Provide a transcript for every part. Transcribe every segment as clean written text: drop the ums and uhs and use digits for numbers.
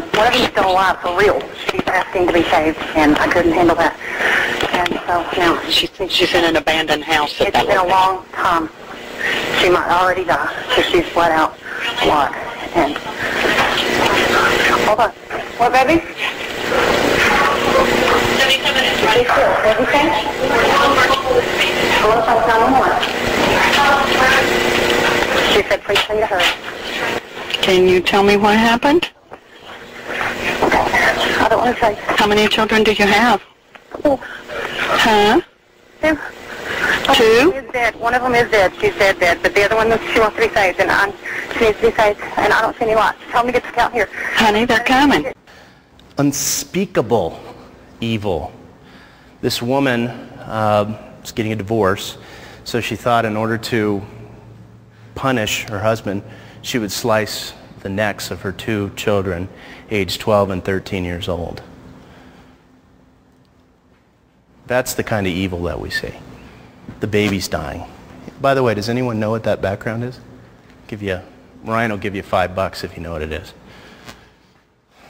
one of them's still alive for real. She's asking to be saved, and I couldn't handle that. And so now She's in an abandoned house. It's been a long time. She might already die because she's bled out a lot. And hold on. What, baby? 77 minutes, right? Everything? Hello, if she said, please send to her. Can you tell me what happened? I don't want to say. How many children do you have? Oh. Huh? Two. Two? One is dead. One of them is dead. She's dead. But the other one, she wants to be saved, and she needs to be saved, and I don't see any lights. Tell them to get the count here. Honey, they're coming. Unspeakable evil. This woman is getting a divorce, so she thought in order to punish her husband, she would slice the necks of her two children, aged 12 and 13 years old. That's the kind of evil that we see. The baby's dying. By the way, does anyone know what that background is? Ryan will give you $5 if you know what it is.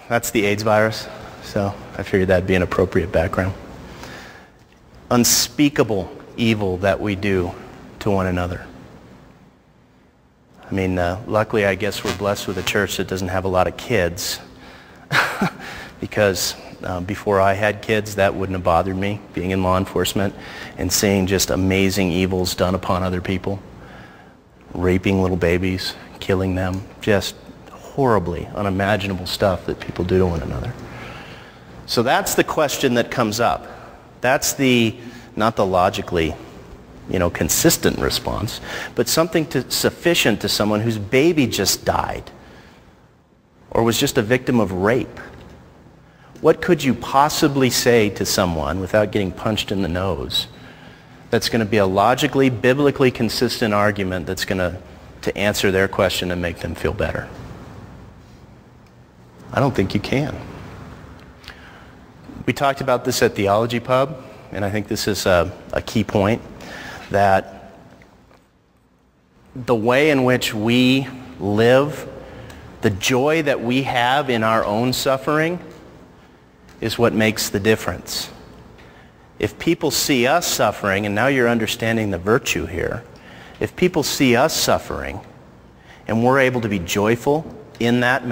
That's the AIDS virus, so I figured that'd be an appropriate background. Unspeakable evil that we do to one another. I mean, luckily I guess we're blessed with a church that doesn't have a lot of kids because before I had kids, that wouldn't have bothered me, being in law enforcement and seeing just amazing evils done upon other people. Raping little babies, killing them, just horribly unimaginable stuff that people do to one another. So that's the question that comes up. That's not the logically, consistent response, but something sufficient to someone whose baby just died or was just a victim of rape. What could you possibly say to someone without getting punched in the nose that's going to be a logically, biblically consistent argument that's going to answer their question and make them feel better? I don't think you can. We talked about this at Theology Pub, and I think this is a key point, that the way in which we live, the joy that we have in our own suffering, is what makes the difference. If people see us suffering, and now you're understanding the virtue here, if people see us suffering and we're able to be joyful in that,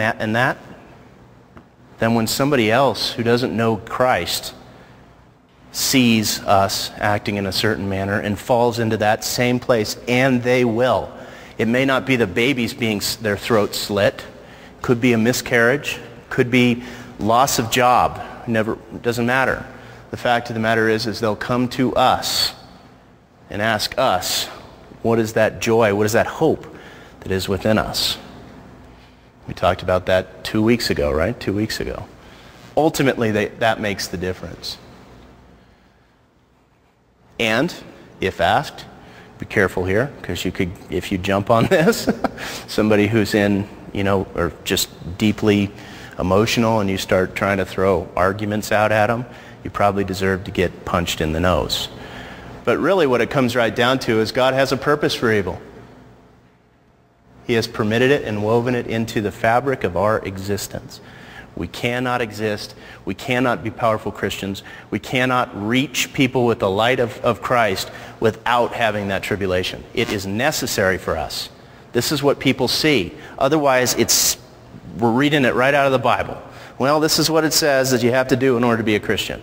then when somebody else who doesn't know Christ sees us acting in a certain manner and falls into that same place, and they will. It may not be the babies being their throat slit. Could be a miscarriage. Could be loss of job. Doesn't matter. The fact of the matter is they'll come to us and ask us, what is that joy, what is that hope that is within us? We talked about that 2 weeks ago, right? 2 weeks ago. Ultimately, that makes the difference. And, if asked, be careful here, because if you jump on this, somebody who's in, or just deeply emotional, and you start trying to throw arguments out at them, you probably deserve to get punched in the nose. But really what it comes right down to is God has a purpose for evil. He has permitted it and woven it into the fabric of our existence. We cannot exist. We cannot be powerful Christians. We cannot reach people with the light of Christ without having that tribulation. It is necessary for us. This is what people see. Otherwise, we're reading it right out of the Bible. Well, this is what it says that you have to do in order to be a Christian.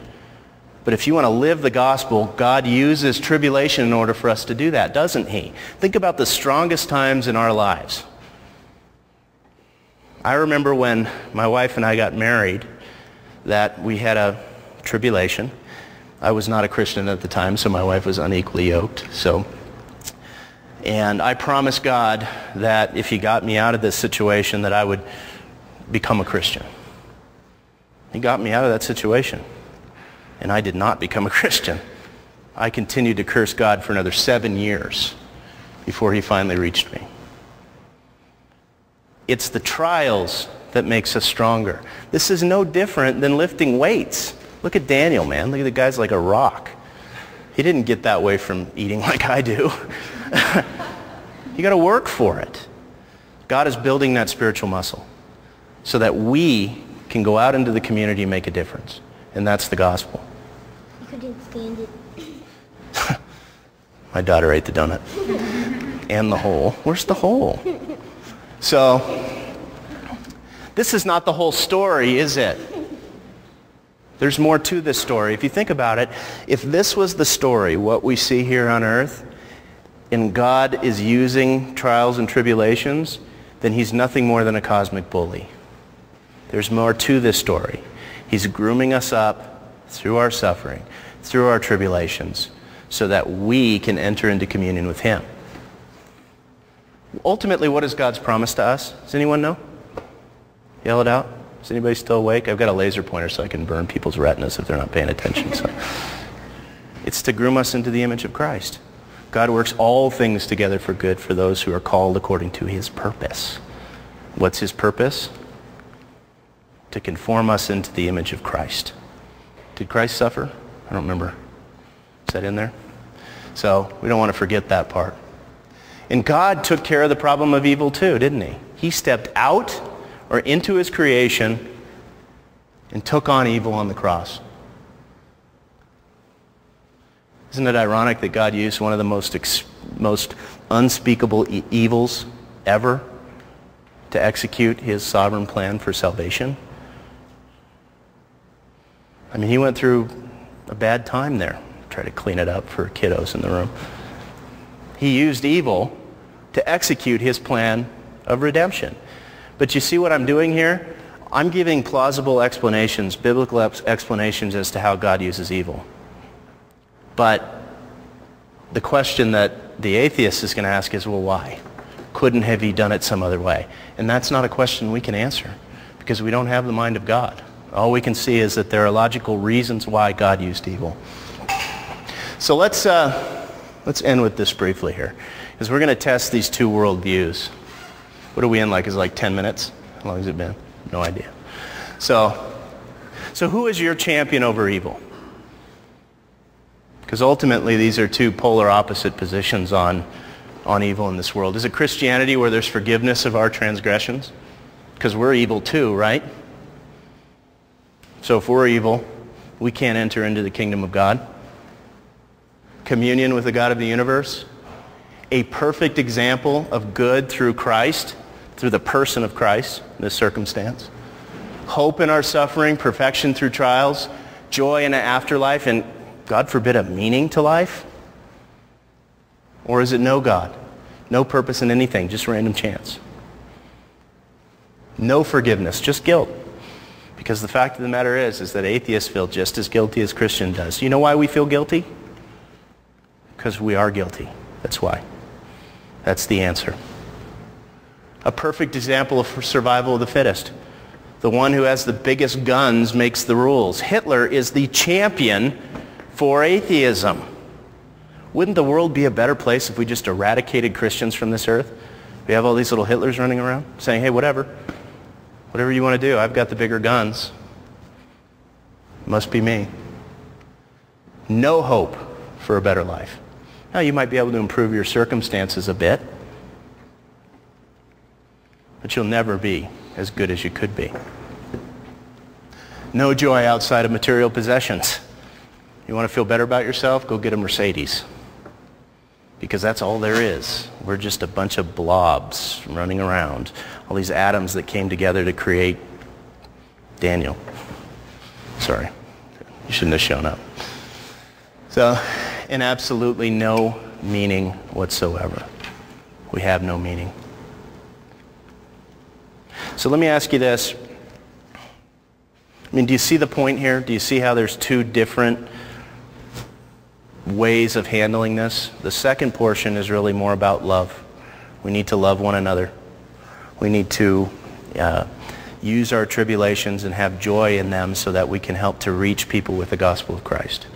But if you want to live the gospel, God uses tribulation in order for us to do that, doesn't he? Think about the strongest times in our lives. I remember when my wife and I got married that we had a tribulation. I was not a Christian at the time, so my wife was unequally yoked. And I promised God that if he got me out of this situation, that I would become a Christian. He got me out of that situation. And I did not become a Christian. I continued to curse God for another 7 years before he finally reached me. It's the trials that makes us stronger. This is no different than lifting weights. Look at Daniel, man. Look at the guy's like a rock. He didn't get that way from eating like I do. You got to work for it. God is building that spiritual muscle so that we can go out into the community and make a difference. And that's the gospel. You couldn't stand it. My daughter ate the donut. And the hole. Where's the hole? So, this is not the whole story, is it? There's more to this story. If you think about it, if this was the story, what we see here on earth, and God is using trials and tribulations, then he's nothing more than a cosmic bully. There's more to this story. He's grooming us up through our suffering, through our tribulations, so that we can enter into communion with him. Ultimately, what is God's promise to us? Does anyone know? Yell it out. Is anybody still awake? I've got a laser pointer so I can burn people's retinas if they're not paying attention. So. It's to groom us into the image of Christ. God works all things together for good for those who are called according to his purpose. What's his purpose? To conform us into the image of Christ. Did Christ suffer? I don't remember. Is that in there? So we don't want to forget that part. And God took care of the problem of evil too, didn't he? He stepped out or into his creation and took on evil on the cross. Isn't it ironic that God used one of the most unspeakable evils ever to execute his sovereign plan for salvation? I mean, he went through a bad time there. Try to clean it up for kiddos in the room. He used evil to execute his plan of redemption. But you see what I'm doing here? I'm giving plausible explanations, biblical explanations as to how God uses evil. But the question that the atheist is going to ask is, well, why? Couldn't have he done it some other way? And that's not a question we can answer because we don't have the mind of God. All we can see is that there are logical reasons why God used evil. So let's end with this briefly here, because we're going to test these two worldviews. What are we in, is it like 10 minutes? How long has it been? No idea. So who is your champion over evil? Because ultimately these are two polar opposite positions on evil in this world. Is it Christianity where there's forgiveness of our transgressions? Because we're evil too, right? So if we're evil, we can't enter into the kingdom of God. Communion with the God of the universe. A perfect example of good through Christ, through the person of Christ in this circumstance. Hope in our suffering, perfection through trials, joy in an afterlife, and God forbid a meaning to life? Or is it no God? No purpose in anything, just random chance. No forgiveness, just guilt. Because the fact of the matter is that atheists feel just as guilty as Christian does. You know why we feel guilty? Because we are guilty. That's why. That's the answer. A perfect example of survival of the fittest. The one who has the biggest guns makes the rules. Hitler is the champion for atheism. Wouldn't the world be a better place if we just eradicated Christians from this earth? We have all these little Hitlers running around saying, hey, whatever you want to do, I've got the bigger guns. Must be me. No hope for a better life. Now, you might be able to improve your circumstances a bit, but you'll never be as good as you could be. No joy outside of material possessions. You want to feel better about yourself? Go get a Mercedes. Because that's all there is. We're just a bunch of blobs running around. All these atoms that came together to create Daniel. Sorry. You shouldn't have shown up. So, and absolutely no meaning whatsoever. We have no meaning. So let me ask you this. I mean, do you see the point here? Do you see how there's two different ways of handling this? The second portion is really more about love. We need to love one another. We need to use our tribulations and have joy in them so that we can help to reach people with the gospel of Christ.